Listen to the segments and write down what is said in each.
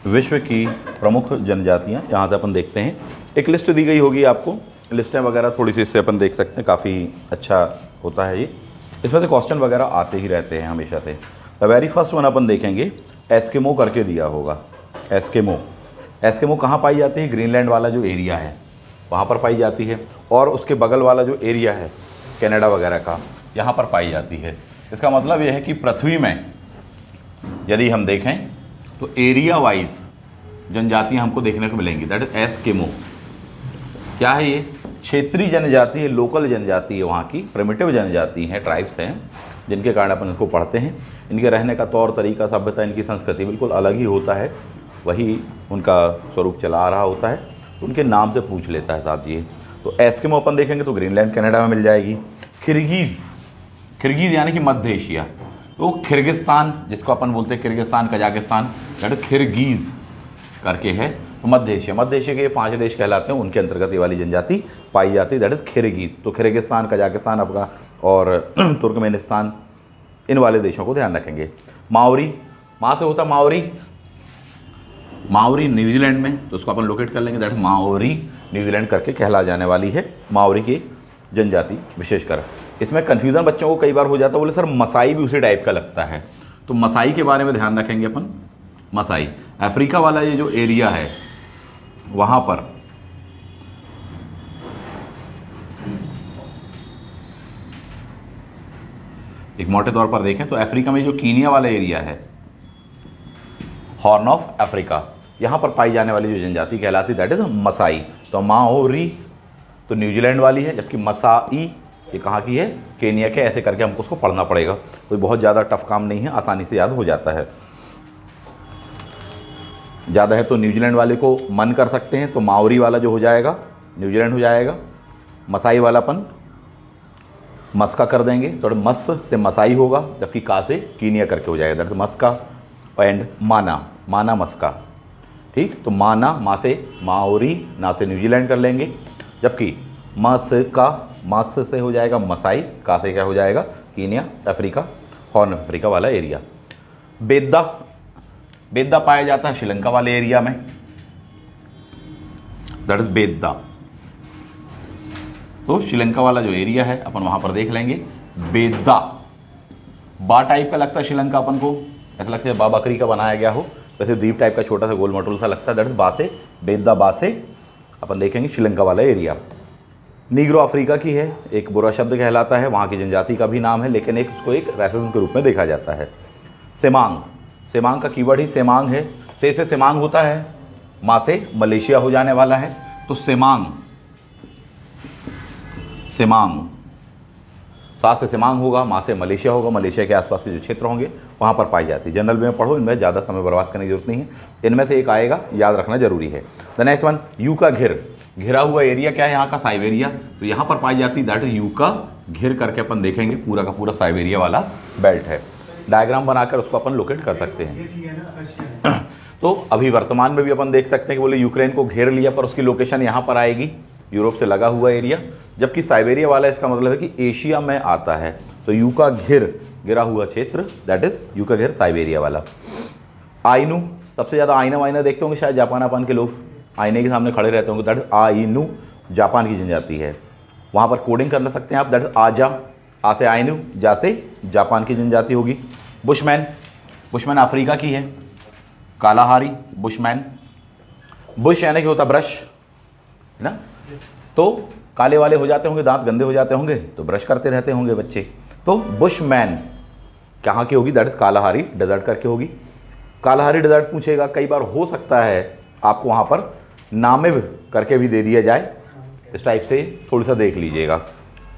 विश्व की प्रमुख जनजातियाँ, यहाँ से अपन देखते हैं। एक लिस्ट दी गई होगी आपको, लिस्टें वगैरह थोड़ी सी इससे अपन देख सकते हैं, काफ़ी अच्छा होता है ये। इसमें से क्वेश्चन वगैरह आते ही रहते हैं हमेशा से। द वेरी फर्स्ट वन अपन देखेंगे, एस्किमो करके दिया होगा। एस्किमो, एस्किमो कहाँ पाई जाती है? ग्रीनलैंड वाला जो एरिया है वहाँ पर पाई जाती है, और उसके बगल वाला जो एरिया है कनाडा वगैरह का, यहाँ पर पाई जाती है। इसका मतलब यह है कि पृथ्वी में यदि हम देखें तो एरिया वाइज जनजातियाँ हमको देखने को मिलेंगी। That is Eskimo. क्या है ये? क्षेत्रीय जनजाति है, लोकल जनजाति है, वहाँ की प्रिमिटिव जनजाति हैं, ट्राइब्स हैं, जिनके कारण अपन इनको पढ़ते हैं। इनके रहने का तौर तरीका, सभ्यता, इनकी संस्कृति बिल्कुल अलग ही होता है, वही उनका स्वरूप चला आ रहा होता है, तो उनके नाम से पूछ लेता है साहब जी। तो एस्किमो अपन देखेंगे तो ग्रीनलैंड कनाडा में मिल जाएगी। किर्गिज़, किर्गिज़ यानी कि मध्य एशिया, तो किर्गिस्तान जिसको अपन बोलते हैं किर्गिस्तान, कजाकिस्तान, दैट किर्गिज़ करके है, तो मध्य एशिया, मध्य एशिया के ये 5 देश कहलाते हैं, उनके अंतर्गत ये वाली जनजाति पाई जाती है, दैट इज़ किर्गिज़। तो किर्गिस्तान, कजाकिस्तान, अफगान और तुर्कमेनिस्तान, इन वाले देशों को ध्यान रखेंगे। माओरी, माँ से होता माओरी, माओरी न्यूजीलैंड में, तो उसको अपन लोकेट कर लेंगे, दैट इज माओरी, न्यूजीलैंड करके कहला जाने वाली है माओरी की एक जनजाति विशेषकर। इसमें कन्फ्यूज़न बच्चों को कई बार हो जाता है, बोले सर मसाई भी उसी टाइप का लगता है, तो मसाई के बारे में ध्यान रखेंगे अपन। मसाई अफ्रीका वाला ये जो एरिया है वहाँ पर एक मोटे तौर पर देखें तो अफ्रीका में जो कीनिया वाला एरिया है, हॉर्न ऑफ अफ्रीका, यहाँ पर पाई जाने वाली जो जनजाति कहलाती दैट इज मसाई। तो माओरी तो न्यूजीलैंड वाली है, जबकि मसाई ये कहाँ की है? केनिया के। ऐसे करके हमको उसको पढ़ना पड़ेगा, कोई बहुत ज़्यादा टफ काम नहीं है, आसानी से याद हो जाता है। ज़्यादा है तो न्यूजीलैंड वाले को मन कर सकते हैं, तो माओरी वाला जो हो जाएगा न्यूजीलैंड हो जाएगा, मसाई वाला अपन मस्का कर देंगे, तो मस से मसाई होगा, जबकि का से कीनिया करके हो जाएगा, दैट इज मस्का एंड माना, माना मस्का। ठीक, तो माना, माँ से माओरी, ना से न्यूजीलैंड कर लेंगे, जबकि मस का, मस से हो जाएगा मसाई, का से क्या हो जाएगा? कीनिया, अफ्रीका, हॉर्न अफ्रीका वाला एरिया। बेद्दा, बेद्दा पाया जाता है श्रीलंका वाले एरिया में, दैट इज बेद्दा। तो श्रीलंका वाला जो एरिया है अपन वहाँ पर देख लेंगे। बेद्दा बा टाइप का लगता है श्रीलंका अपन को, ऐसा लगता है बा बकरी का बनाया गया हो, वैसे द्वीप टाइप का छोटा सा गोल मटोल सा लगता है, दैट इज बा से, बेद्दा बा से अपन देखेंगे श्रीलंका वाला एरिया। नीग्रो अफ्रीका की है, एक बुरा शब्द कहलाता है, वहाँ की जनजाति का भी नाम है, लेकिन एक उसको एक रैसिज्म के रूप में देखा जाता है। सेमांग, सेमांग का कीवर्ड ही सेमांग है, से सेमांग होता है, माँ से मलेशिया हो जाने वाला है, तो सेमांग, सेमांग, सा से सेमांग होगा, माँ से मलेशिया होगा, मलेशिया के आसपास के जो क्षेत्र होंगे वहाँ पर पाई जाती है। जनरल में पढ़ो, इनमें ज़्यादा समय बर्बाद करने की जरूरत नहीं है, इनमें से एक आएगा, याद रखना जरूरी है। द नेक्स्ट वन, यू का घिर, घिरा हुआ एरिया क्या है यहाँ का? साइबेरिया, तो यहाँ पर पाई जाती है, दैट इज यू का घिर करके अपन देखेंगे, पूरा का पूरा साइबेरिया वाला बेल्ट है। डायग्राम बनाकर उसको अपन लोकेट कर सकते हैं। तो अभी वर्तमान में भी अपन देख सकते हैं कि बोले यूक्रेन को घेर लिया, पर उसकी लोकेशन यहाँ पर आएगी, यूरोप से लगा हुआ एरिया, जबकि साइबेरिया वाला इसका मतलब है कि एशिया में आता है, तो यू का घिर, गिरा हुआ क्षेत्र, दैट इज यू का घिर साइबेरिया वाला। आइनू, सबसे ज़्यादा आईना वाइना देखते होंगे शायद जापान के लोग, आईने के सामने खड़े रहते होंगे, दैट इज आइनू, जापान की जनजाति है। वहाँ पर कोडिंग कर सकते हैं आप, दैट इज आजा, आ से आइनू, जा से जापान की जनजाति होगी। बुशमैन, बुशमैन अफ्रीका की है, कालाहारी बुशमैन, बुश यानी कि होता ब्रश है ना, तो काले वाले हो जाते होंगे, दांत गंदे हो जाते होंगे, तो ब्रश करते रहते होंगे बच्चे, तो बुशमैन कहाँ की होगी? दैट इज कालाहारी डेजर्ट करके होगी। कालाहारी डेजर्ट पूछेगा कई बार, हो सकता है आपको वहाँ पर नामिब करके भी दे दिया जाए, इस टाइप से थोड़ा सा देख लीजिएगा।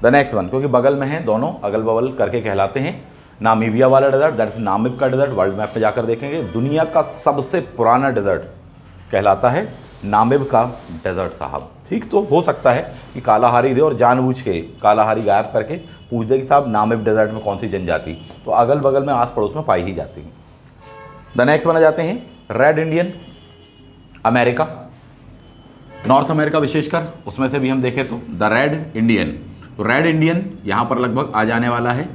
द नेक्स्ट वन, क्योंकि बगल में है दोनों, अगल बगल करके कहलाते हैं। नामीबिया वाला डेजर्ट, दैट इज नामिब का डेजर्ट, वर्ल्ड मैप पे जाकर देखेंगे, दुनिया का सबसे पुराना डेजर्ट कहलाता है नामिब का डेजर्ट साहब। ठीक, तो हो सकता है कि कालाहारी दे और जानबूझ के कालाहारी गायब करके पूछ दे कि साहब नामिब डेजर्ट में कौन सी जनजाति, तो अगल बगल में आस पड़ोस में पाई ही जाती है। द नेक्स्ट वन आ जाते हैं, red Indian America, north America विशेषकर, उसमें से भी हम देखें तो द रेड इंडियन, तो रेड इंडियन यहाँ पर लगभग आ जाने वाला है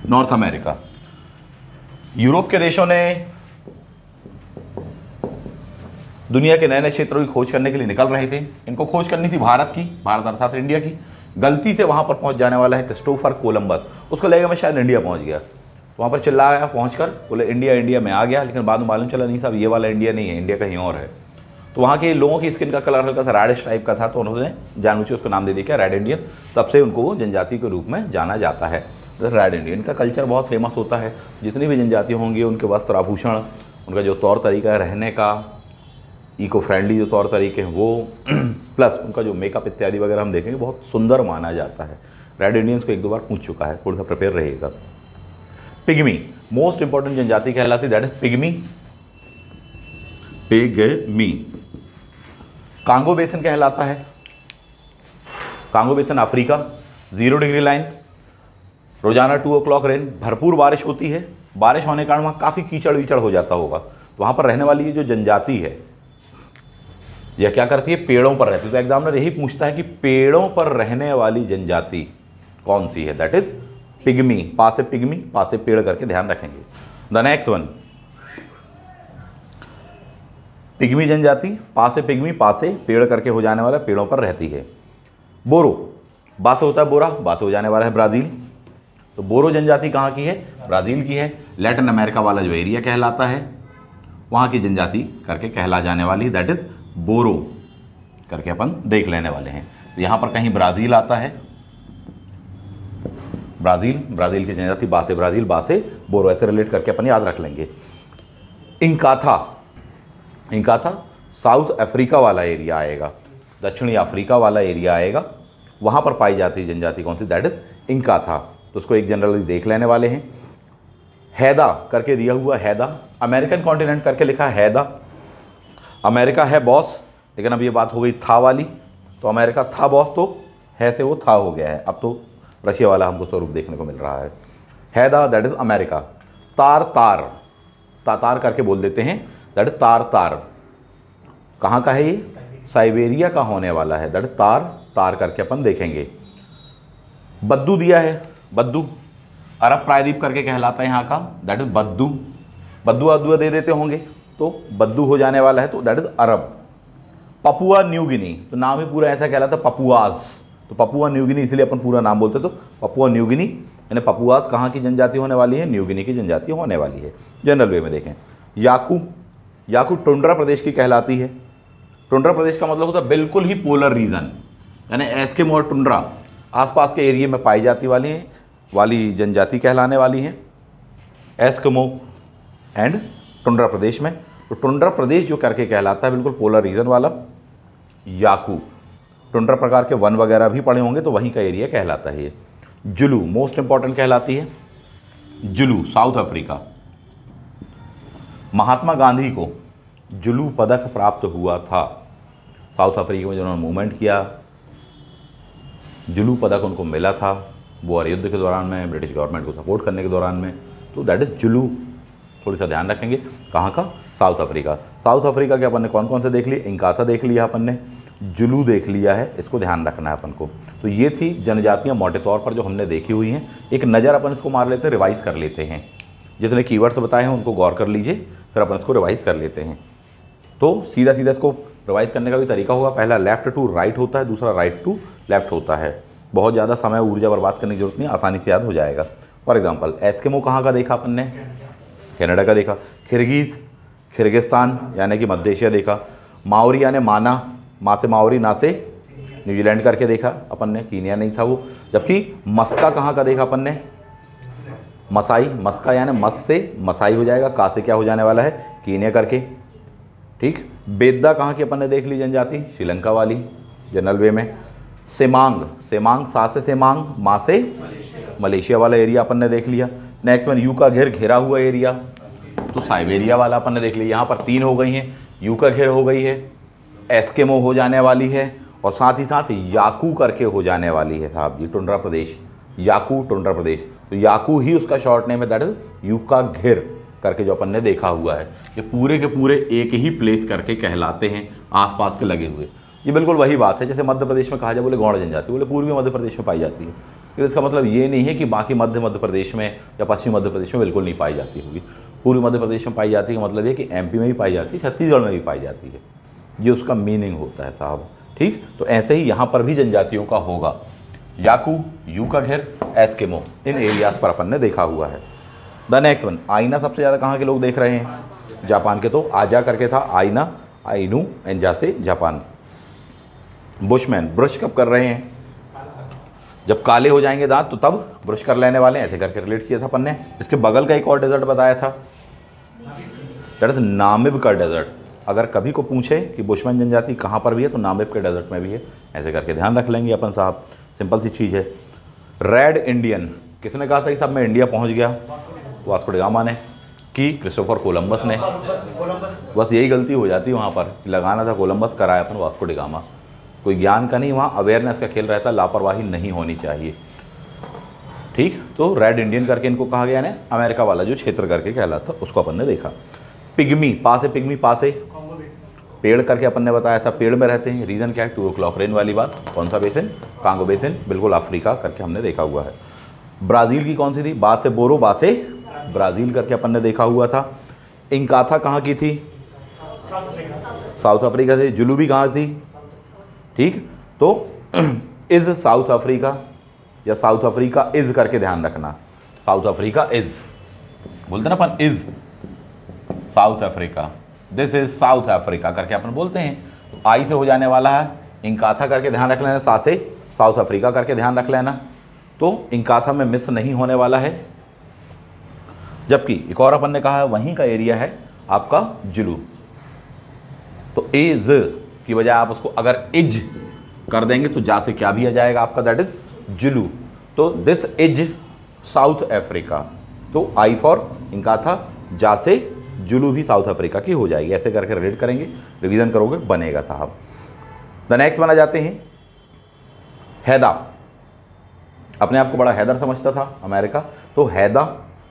नॉर्थ अमेरिका। यूरोप के देशों ने दुनिया के नए नए क्षेत्रों की खोज करने के लिए निकल रहे थे। इनको खोज करनी थी भारत की, भारत अर्थात इंडिया की। गलती से वहाँ पर पहुँच जाने वाला है क्रिस्टोफर कोलंबस। उसको लगेगा मैं शायद इंडिया पहुँच गया, वहाँ पर चिल्लाया, पहुँच कर बोले इंडिया इंडिया में आ गया, लेकिन बाद में मालूम चला नहीं साहब ये वाला इंडिया नहीं है, इंडिया कहीं और है। तो वहाँ के लोगों की स्किन का कलर हल्का सा रेडिश टाइप का था, तो उन्होंने जानबूझ के उसको नाम दे दिया क्या, रेड इंडियन। तब से उनको वो जनजाति के रूप में जाना जाता है। रेड इंडियन का कल्चर बहुत फेमस होता है। जितनी भी जनजाति होंगी उनके वस्त्र आभूषण, उनका जो तौर तरीका है रहने का, इको फ्रेंडली जो तौर तरीके हैं वो, प्लस उनका जो मेकअप इत्यादि वगैरह हम देखेंगे बहुत सुंदर माना जाता है। रेड इंडियंस को एक दो बार पूछ चुका है, थोड़ा सा प्रिपेयर रहिएगा। पिग्मी मोस्ट इंपॉर्टेंट जनजाति कहलाती है, that is pygmy. Pygmy. Congo basin कहलाता है। Congo basin Africa, 0 degree line, रोजाना 2 o'clock रेन, भरपूर बारिश होती है। बारिश होने के कारण वहाँ काफ़ी कीचड़ वीचड़ हो जाता होगा। तो वहाँ पर रहने वाली ये जो जनजाति है यह क्या करती है, पेड़ों पर रहती है। तो एग्जामिनर यही पूछता है कि पेड़ों पर रहने वाली जनजाति कौन सी है, दैट इज पिग्मी। पास से पेड़ करके ध्यान रखेंगे। द नेक्स्ट वन, पिग्मी जनजाति, पास से पिग्मी, पास से पेड़ करके हो जाने वाला, पेड़ों पर रहती है। बोरो, बा से होता है बोरा, बा से हो जाने वाला है ब्राज़ील। तो बोरो जनजाति कहाँ की है, ब्राज़ील की है। लैटिन अमेरिका वाला जो एरिया कहलाता है वहाँ की जनजाति करके कहला जाने वाली, दैट इज बोरो करके अपन देख लेने वाले हैं। तो यहाँ पर कहीं ब्राज़ील आता है, ब्राज़ील की जनजाति बा से ब्राज़ील, बा से बोरो, ऐसे रिलेट करके अपन याद रख लेंगे। इंकाथा साउथ अफ्रीका वाला एरिया आएगा, दक्षिणी अफ्रीका वाला एरिया आएगा, वहाँ पर पाई जाती है जनजाति कौन सी, दैट इज इंकाथा। तो उसको एक जनरली देख लेने वाले हैं। हैदा करके दिया हुआ, हैदा अमेरिकन कॉन्टिनेंट करके लिखा है हैदा। अमेरिका है बॉस, लेकिन अब ये बात हो गई था वाली, तो अमेरिका था बॉस तो है से वो था हो गया है, अब तो रशिया वाला हमको स्वरूप देखने को मिल रहा है। हैदा दैट इज अमेरिका। तार करके बोल देते हैं, दैट इज तार कहाँ का है ये, साइबेरिया का होने वाला है, दैट इज तार करके अपन देखेंगे। बद्दू दिया है, बद्दू अरब प्रायद्वीप करके कहलाता है यहाँ का, दैट इज बद्दू दे देते होंगे तो बद्दू हो जाने वाला है, तो that is Arab. Papua New Guinea, तो नाम ही पूरा ऐसा कहलाता है पपुआज, तो पपुआ न्यू गिनी इसलिए अपन पूरा नाम बोलते, तो पपुआ न्यू गिनी यानी पपुआज कहाँ की जनजाति होने वाली है, न्यू गिनी की जनजाति होने वाली है। जनरल वे में देखें, याकू टुंड्रा प्रदेश की कहलाती है। टुंड्रा प्रदेश का मतलब होता है बिल्कुल ही पोलर रीजन, यानी एस्किमो और टुंड्रा आसपास के एरिया में पाई जाती वाली जनजाति कहलाने वाली हैं, एस्किमो एंड टुंड्रा प्रदेश में। तो टुंड्रा प्रदेश जो करके कहलाता है बिल्कुल पोलर रीजन वाला, याकू। टुंड्रा प्रकार के वन वगैरह भी पड़े होंगे तो वहीं का एरिया कहलाता है ये। जुलू मोस्ट इंपॉर्टेंट कहलाती है, जुलू साउथ अफ्रीका। महात्मा गांधी को जुलू पदक प्राप्त हुआ था, साउथ अफ्रीका में जिन्होंने मूवमेंट किया, जुलू पदक उनको मिला था बोअर युद्ध के दौरान में, ब्रिटिश गवर्नमेंट को सपोर्ट करने के दौरान में, तो दैट इज जुलू। थोड़ी सा ध्यान रखेंगे, कहाँ का, साउथ अफ्रीका। साउथ अफ्रीका के अपन ने कौन कौन से देख लिए, इंकाथा देख लिया अपन ने, जुलू देख लिया है, इसको ध्यान रखना है अपन को। तो ये थी जनजातियाँ मोटे तौर पर जो हमने देखी हुई हैं। एक नज़र अपन इसको मार लेते हैं, रिवाइज कर लेते हैं, जितने कीवर्ड्स बताए हैं उनको गौर कर लीजिए, फिर अपन इसको रिवाइज कर लेते हैं। तो सीधा इसको रिवाइज करने का भी तरीका होगा, पहला लेफ्ट टू राइट होता है, दूसरा राइट टू लेफ्ट होता है। बहुत ज़्यादा समय ऊर्जा बर्बाद करने की जरूरत नहीं, आसानी से याद हो जाएगा। फॉर एग्जाम्पल एस्किमो कहाँ का देखा अपन ने, कनाडा का देखा। किर्गिस्तान यानी कि मध्य एशिया देखा। माओरी यानी माना, माँ से माओरी, ना से न्यूजीलैंड करके देखा अपन ने, कीनिया नहीं था वो। जबकि मस्का कहाँ का देखा अपन ने, मसाई, मस्का यानी मस से मसाई हो जाएगा, का से क्या हो जाने वाला है, कीनिया करके। ठीक, बेद्दा कहाँ की अपन ने देख ली जनजाति, श्रीलंका वाली जनरल वे में। सेमांग सा से सेमांग, माँ से मलेशिया वाला एरिया अपन ने देख लिया। नेक्स्ट वन यू का घेर घिरा हुआ एरिया, तो साइबेरिया वाला अपन ने देख लिया। यहाँ पर 3 हो गई हैं, यू का घेर हो गई है, एस्किमो हो जाने वाली है, और साथ ही साथ याकू करके हो जाने वाली है साहब जी, टुंड्रा प्रदेश, याकू टुंड्रा प्रदेश। तो याकू ही उसका शॉर्ट नेम है, दैट इज यू का घेर करके जो अपन ने देखा हुआ है। ये पूरे के पूरे एक ही प्लेस करके कहलाते हैं, आसपास के लगे हुए। ये बिल्कुल वही बात है जैसे मध्य प्रदेश में कहा जाए बोले गौड़ जनजाति, बोले पूर्वी मध्य प्रदेश में पाई जाती है, लेकिन इसका मतलब ये नहीं है कि बाकी मध्य प्रदेश में या पश्चिम मध्य प्रदेश में बिल्कुल नहीं पाई जाती होगी। पूर्वी मध्य प्रदेश में पाई जाती है, मतलब ये कि एमपी में भी पाई जाती है, छत्तीसगढ़ में भी पाई जाती है। ये उसका मीनिंग होता है साहब। ठीक, तो ऐसे ही यहाँ पर भी जनजातियों का होगा। याकू, यू का घेर, एस्किमो, इन एरियाज पर अपन ने देखा हुआ है। द नेक्स्ट वन, आइना सबसे ज़्यादा कहाँ के लोग देख रहे हैं? जापान के, तो आजा करके था आइना, आइनू एंड जा से जापान। बुशमैन, ब्रश कब कर रहे हैं? जब काले हो जाएंगे दांत तो तब ब्रश कर लेने वाले हैं, ऐसे करके रिलेट किया था अपन ने। इसके बगल का एक और डेजर्ट बताया था, दैट इज नामिब का डेजर्ट। अगर कभी को पूछे कि बुशमैन जनजाति कहाँ पर भी है तो नामिब के डेजर्ट में भी है, ऐसे करके ध्यान रख लेंगे अपन साहब, सिंपल सी चीज़ है। रेड इंडियन, किसने कहा था कि सब में इंडिया पहुँच गया? वास्को ड गामा ने, कि क्रिस्टोफर कोलंबस ने। बस यही गलती हो जाती है वहाँ पर, लगाना था कोलंबस, कराया अपन वास्को ड गामा। कोई ज्ञान का नहीं, वहाँ अवेयरनेस का खेल रहता, लापरवाही नहीं होनी चाहिए। ठीक, तो रेड इंडियन करके इनको कहा गया ने, अमेरिका वाला जो क्षेत्र करके कहलाता उसको अपन ने देखा। पिग्मी, पास है, पिग्मी पास है, पेड़ करके अपन ने बताया था, पेड़ में रहते हैं। रीज़न क्या है? 2 o'clock रेन वाली बात। कौन सा बेसिन? कांगो बेसिन, बिल्कुल अफ्रीका करके हमने देखा हुआ है। ब्राज़ील की कौन सी थी? बा से बोरो, बा से ब्राज़ील करके अपन ने देखा हुआ था। इंकाथा कहाँ की थी? साउथ अफ्रीका से। जुलूबी कहाँ थी? ठीक, तो इज़ साउथ अफ्रीका या साउथ अफ्रीका इज़ करके ध्यान रखना। साउथ अफ्रीका इज़ बोलते ना अपन, is South Africa, this is South Africa करके अपन बोलते हैं। तो आई से हो जाने वाला है, इंकाथा करके ध्यान रख लेना, सा से साउथ अफ्रीका करके ध्यान रख लेना। तो इंकाथा में मिस नहीं होने वाला है। जबकि एक और अपन ने कहा है वहीं का एरिया है आपका जुलू, तो इज की बजाय आप उसको अगर इज कर देंगे तो जा से क्या भी आ जाएगा आपका, दैट इज जुलू। तो दिस इज साउथ अफ्रीका, तो आई फॉर इंकाथा, जा से जुलू भी साउथ अफ्रीका की हो जाएगी। ऐसे करके रिलेट करेंगे, रिवीजन करोगे, बनेगा साहब। द नेक्स्ट बना जाते हैं हैदा। अपने आप को बड़ा हैदर समझता था अमेरिका, तो हैदा,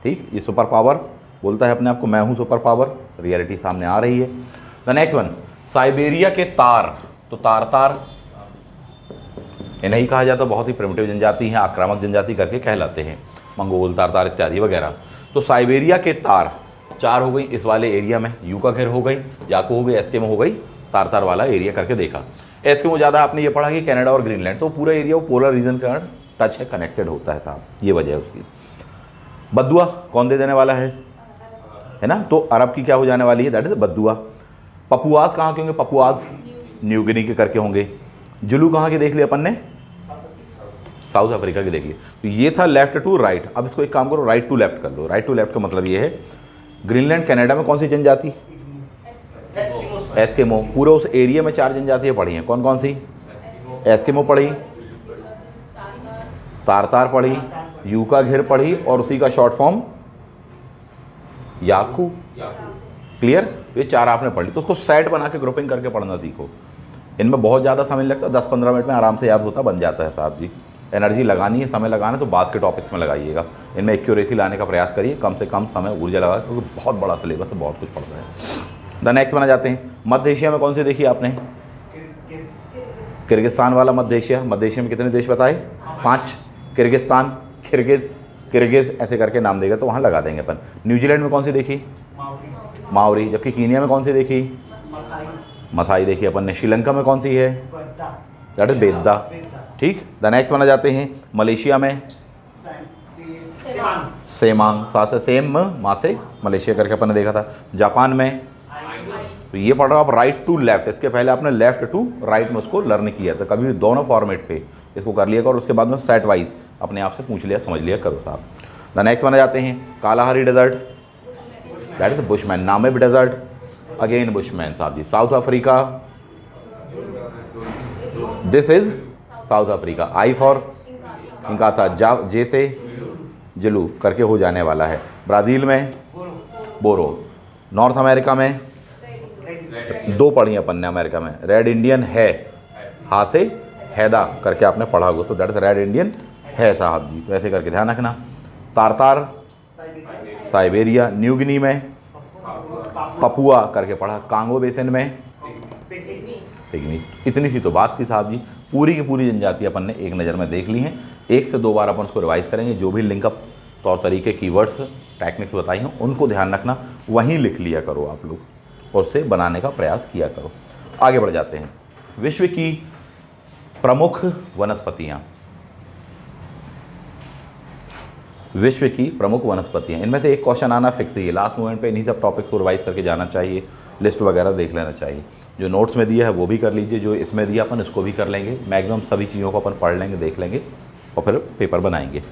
ठीक, ये सुपर पावर बोलता है अपने आप को, मैं हूँ सुपर पावर, रियलिटी सामने आ रही है। द नेक्स्ट वन, साइबेरिया के तार, तो तार इन्हें कहा जाता, बहुत ही प्रिमिटिव जनजाति हैं, आक्रामक जनजाति करके कहलाते हैं, मंगोल, तार इत्यादि वगैरह। तो साइबेरिया के तार 4 हो गई इस वाले एरिया में, यू का घेर हो गई, याको हो गई, एस्किमो हो गई, तार वाला एरिया करके देखा। एस्किमो ज़्यादा आपने ये पढ़ा कि कनाडा और ग्रीनलैंड, तो पूरा एरिया वो पोलर रीजन का टच है, कनेक्टेड होता है साहब, ये वजह है उसकी। बद्दुआ कौन दे देने वाला है ना, तो अरब की क्या हो जाने वाली है, दैट इज बद्दुआ। पपुआज कहाँ के होंगे? पपुआज न्यू गिनी के करके होंगे। जुलू कहाँ के देख लिया अपन ने? साउथ अफ्रीका की देख ली। तो ये था लेफ्ट टू राइट। अब इसको एक काम करो, राइट टू लेफ्ट कर लो। राइट टू लेफ्ट का मतलब ये है, ग्रीनलैंड कनाडा में कौन सी जनजाति? एस्किमो। पूरे उस एरिया में 4 जनजातियाँ पढ़ी हैं, कौन कौन सी? एस्किमो पढ़ी, तार पढ़ी, यू का घेर पढ़ी, और उसी का शॉर्ट फॉर्म याकू। क्लियर? ये 4 आपने पढ़ ली, तो उसको सेट बना के ग्रुपिंग करके पढ़ना सीखो। इनमें बहुत ज़्यादा समय लगता है, 10-15 मिनट में आराम से याद होता बन जाता है साहब जी। एनर्जी लगानी है, समय लगाना है तो बाद के टॉपिक्स में लगाइएगा। इनमें एक्यूरेसी लाने का प्रयास करिए, कम से कम समय ऊर्जा लगा, क्योंकि बहुत बड़ा सिलेबस है, बहुत कुछ पढ़ना है। द नेक्स्ट बना जाते हैं, मध्य एशिया में कौन सी देखी आपने? किर्गिस्तान वाला मध्य एशिया। मध्य एशिया में कितने देश बताए? 5। किर्गिस्तान, किर्गिज ऐसे करके नाम देगा तो वहाँ लगा देंगे अपन। न्यूजीलैंड में कौन सी देखी? माओरी। जबकि कीनिया में कौन सी देखी? मथाई देखी अपन ने। श्रीलंका में कौन सी है? दैट इज बेद्दा। ठीक, द नेक्स्ट बना जाते हैं, मलेशिया में सेमांग, सा से सेम, माँ से मलेशिया करके अपन ने देखा था। जापान में, तो ये पढ़ रहा आप राइट टू लेफ्ट, इसके पहले आपने लेफ्ट टू राइट में उसको लर्न किया था, कभी भी दोनों फॉर्मेट पे इसको कर लिया करो, उसके बाद में सेट वाइज अपने आप से पूछ लिया, समझ लिया करो साहब। द नेक्स्ट बना जाते हैं, Kalahari desert, that is Bushman. Namib desert, again Bushman साहब जी। South Africa, this is South Africa. I for Inkatha, जा जे से जुलू करके हो जाने वाला है। ब्राज़ील में बोरो। नॉर्थ अमेरिका में 2 पढ़ी अपन ने, अमेरिका में रेड इंडियन है, हाथ से हैदा करके आपने पढ़ा होगा, तो दैट इज रेड इंडियन है साहब जी। तो ऐसे करके ध्यान रखना। तार साइबेरिया। न्यू गिनी में पपुआ करके पढ़ा। कांगो बेसिन में पिग्मी। इतनी सी तो बात थी साहब जी। पूरी की पूरी जनजाति अपन ने एक नज़र में देख ली हैं। 1 से 2 बार अपन उसको रिवाइज करेंगे। जो भी लिंकअप तौर तरीके, कीवर्ड्स, टेक्निक्स बताई हैं उनको ध्यान रखना, वहीं लिख लिया करो आप लोग और उससे बनाने का प्रयास किया करो। आगे बढ़ जाते हैं। विश्व की प्रमुख वनस्पतियाँ, विश्व की प्रमुख वनस्पतियाँ, इनमें से एक क्वेश्चन आना फिक्स ही है। लास्ट मोमेंट पे इन्हीं सब टॉपिक को रिवाइज करके जाना चाहिए, लिस्ट वगैरह देख लेना चाहिए। जो नोट्स में दिया है वो भी कर लीजिए, जो इसमें दिया अपन उसको भी कर लेंगे। मैक्सिमम सभी चीज़ों को अपन पढ़ लेंगे, देख लेंगे और फिर पेपर बनाएंगे।